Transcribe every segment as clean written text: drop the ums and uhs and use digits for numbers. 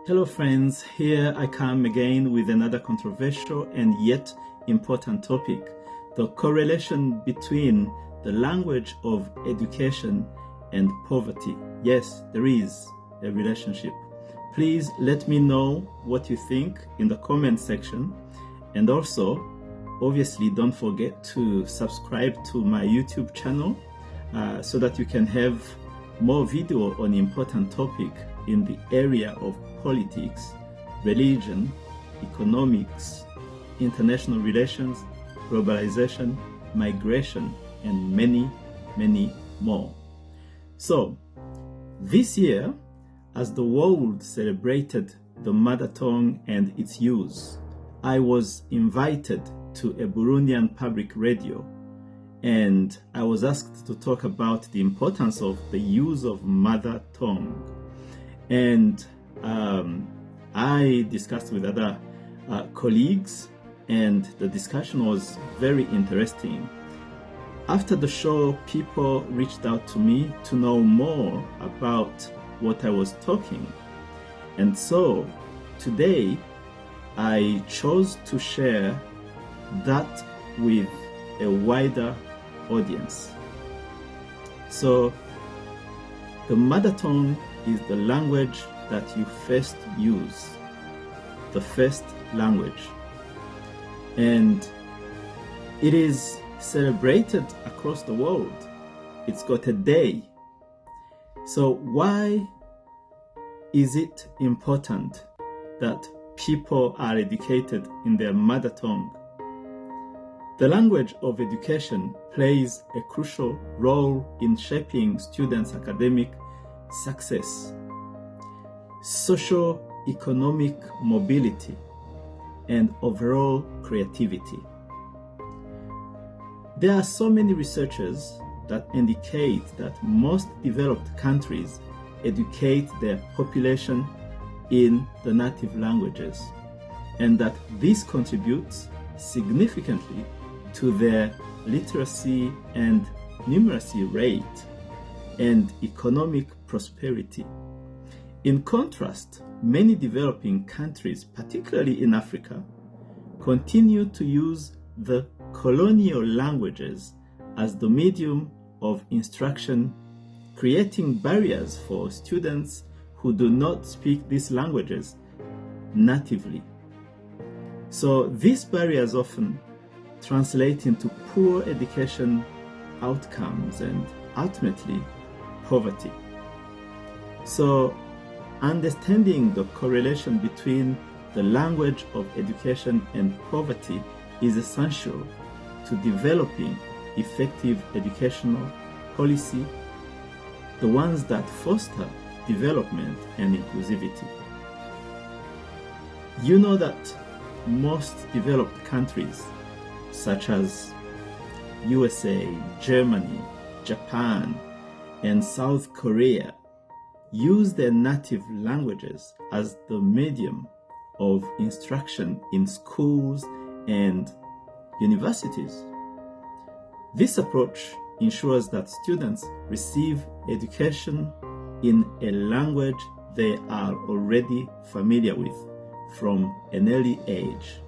Hello friends, here I come again with another controversial and yet important topic, the correlation between the language of education and poverty. Yes, there is a relationship. Please let me know what you think in the comment section, and also obviously don't forget to subscribe to my YouTube channel so that you can have more video on important topic in the area of politics, religion, economics, international relations, globalization, migration, and many, many more. So, this year, as the world celebrated the mother tongue and its use, I was invited to a Burundian public radio, and I was asked to talk about the importance of the use of mother tongue. And I discussed with other colleagues, and the discussion was very interesting. After the show, people reached out to me to know more about what I was talking. And so today I chose to share that with a wider audience. So the mother tongue is the language that you first use, the first language. And it is celebrated across the world. It's got a day. So why is it important that people are educated in their mother tongue? The language of education plays a crucial role in shaping students' academic success, socio-economic mobility, and overall creativity. There are so many researchers that indicate that most developed countries educate their population in the native languages, and that this contributes significantly to their literacy and numeracy rate and economic prosperity. In contrast, many developing countries, particularly in Africa, continue to use the colonial languages as the medium of instruction, creating barriers for students who do not speak these languages natively. So these barriers often translate into poor education outcomes and ultimately poverty. So understanding the correlation between the language of education and poverty is essential to developing effective educational policy, the ones that foster development and inclusivity. You know that most developed countries, such as USA, Germany, Japan, and South Korea, use their native languages as the medium of instruction in schools and universities. This approach ensures that students receive education in a language they are already familiar with from an early age.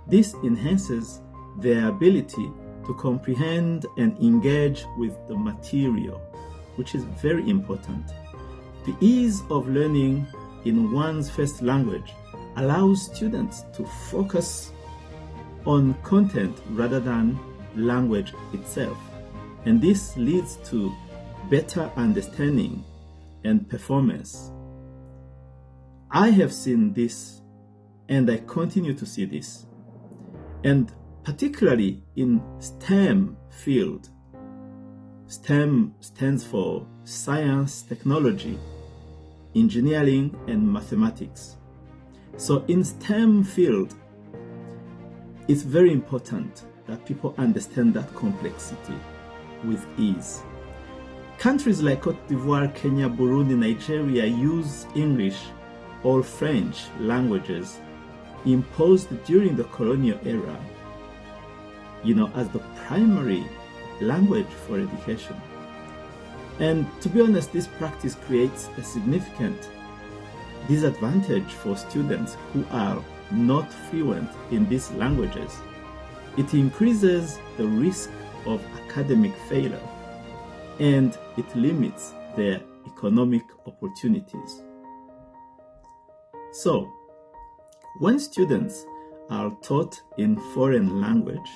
This enhances their ability to comprehend and engage with the material, which is very important. The ease of learning in one's first language allows students to focus on content rather than language itself, and this leads to better understanding and performance. I have seen this, and I continue to see this, and particularly in STEM field. STEM stands for science, technology, engineering, and mathematics. So in STEM field, it's very important that people understand that complexity with ease. Countries like Cote d'Ivoire, Kenya, Burundi, Nigeria use English or French languages imposed during the colonial era, as the primary language for education. And to be honest, this practice creates a significant disadvantage for students who are not fluent in these languages. It increases the risk of academic failure, and it limits their economic opportunities. So, when students are taught in foreign language,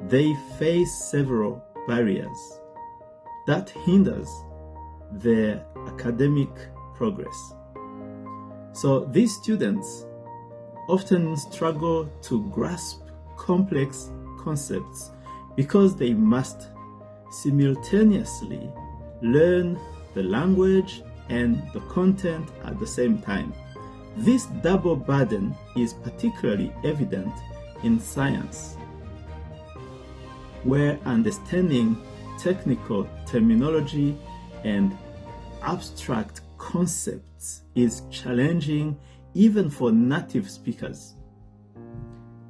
they face several barriers that hinders their academic progress. So these students often struggle to grasp complex concepts because they must simultaneously learn the language and the content at the same time. This double burden is particularly evident in science, where understanding technical terminology and abstract concepts is challenging even for native speakers.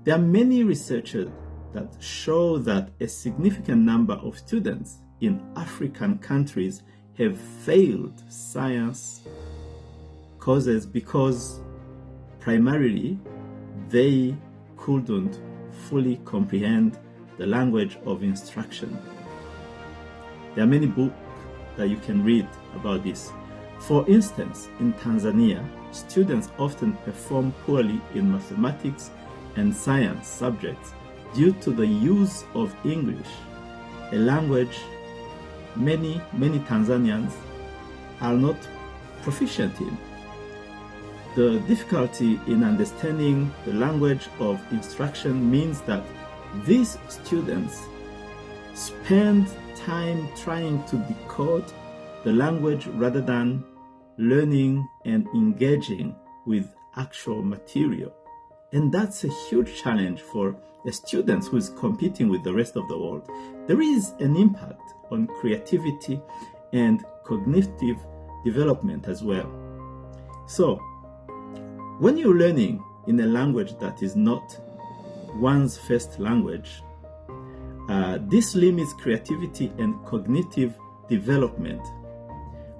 There are many researchers that show that a significant number of students in African countries have failed science courses because primarily they couldn't fully comprehend the language of instruction. There are many books that you can read about this. For instance, in Tanzania, students often perform poorly in mathematics and science subjects due to the use of English, a language many Tanzanians are not proficient in. The difficulty in understanding the language of instruction means that these students spend time trying to decode the language rather than learning and engaging with actual material. And that's a huge challenge for a student who is competing with the rest of the world. There is an impact on creativity and cognitive development as well. So, when you're learning in a language that is not one's first language, this limits creativity and cognitive development.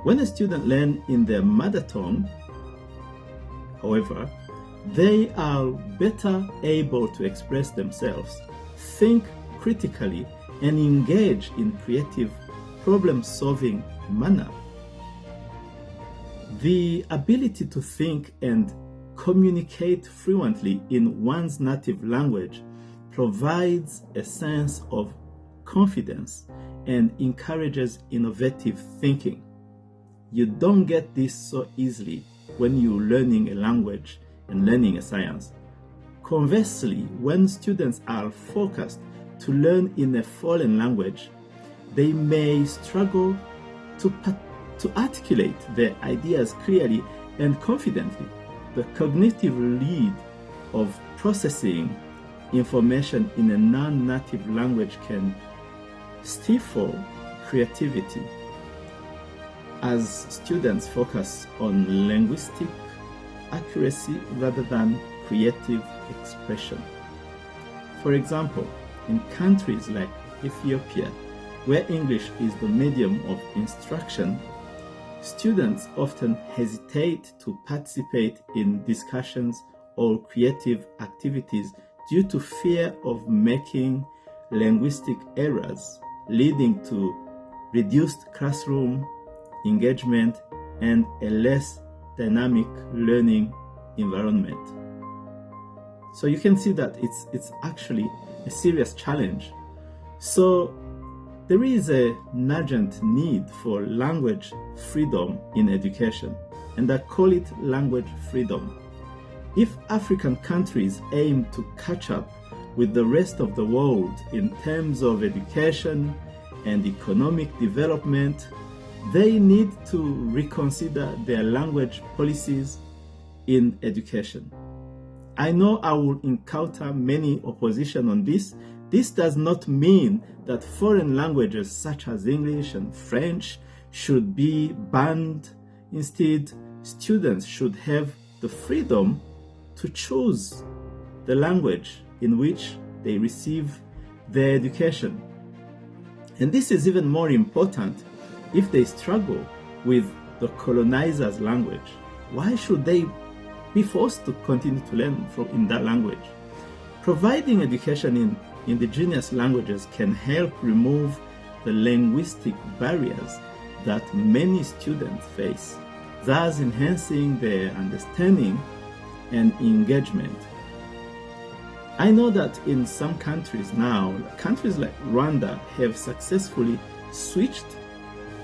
When a student learns in their mother tongue, however, they are better able to express themselves, think critically, and engage in creative problem-solving manner. The ability to think and communicate fluently in one's native language provides a sense of confidence and encourages innovative thinking. You don't get this so easily when you're learning a language and learning a science. Conversely, when students are focused to learn in a foreign language, they may struggle to articulate their ideas clearly and confidently. The cognitive load of processing information in a non-native language can stifle creativity as students focus on linguistic accuracy rather than creative expression. For example, in countries like Ethiopia, where English is the medium of instruction, students often hesitate to participate in discussions or creative activities due to fear of making linguistic errors, leading to reduced classroom engagement and a less dynamic learning environment. So you can see that it's actually a serious challenge. So there is a urgent need for language freedom in education, and I call it language freedom. If African countries aim to catch up with the rest of the world in terms of education and economic development, they need to reconsider their language policies in education. I know I will encounter many opposition on this. This does not mean that foreign languages such as English and French should be banned. Instead, students should have the freedom to choose the language in which they receive their education. And this is even more important if they struggle with the colonizer's language. why should they be forced to continue to learn in that language? Providing education in indigenous languages can help remove the linguistic barriers that many students face, thus enhancing their understanding and engagement. I know that in some countries now, countries like Rwanda have successfully switched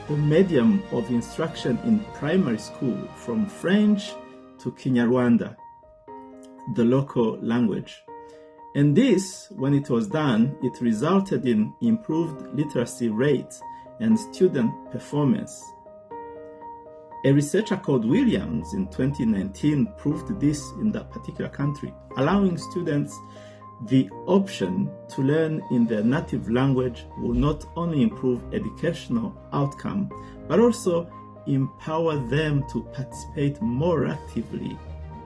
the medium of instruction in primary school from French to Kinyarwanda, the local language. And this, when it was done, it resulted in improved literacy rates and student performance. A researcher called Williams in 2019 proved this in that particular country, allowing students the option to learn in their native language will not only improve educational outcome, but also empower them to participate more actively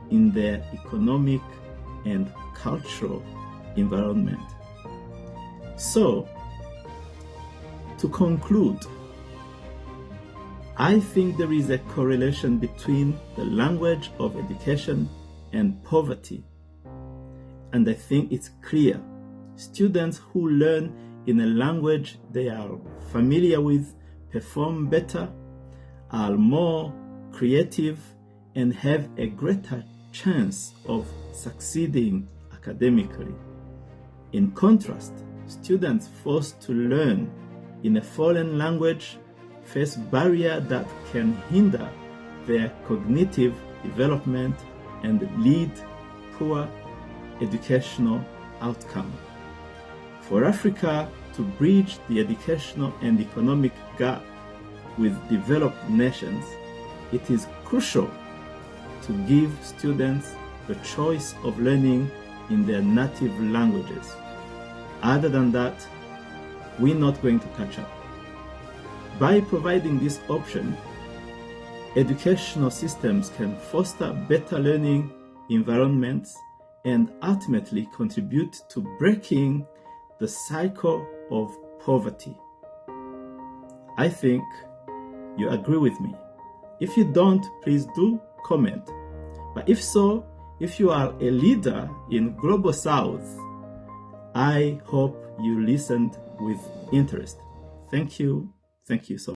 in their economic and cultural environment. So, to conclude, I think there is a correlation between the language of education and poverty. And I think it's clear. Students who learn in a language they are familiar with perform better, are more creative, and have a greater chance of succeeding academically. In contrast, students forced to learn in a foreign language face barriers that can hinder their cognitive development and lead poor educational outcome. For Africa to bridge the educational and economic gap with developed nations, it is crucial to give students the choice of learning in their native languages. Other than that, we're not going to catch up. By providing this option, educational systems can foster better learning environments and ultimately contribute to breaking the cycle of poverty. I think you agree with me. If you don't, please do comment. But if so, if you are a leader in Global South, I hope you listened with interest. Thank you. Thank you so much.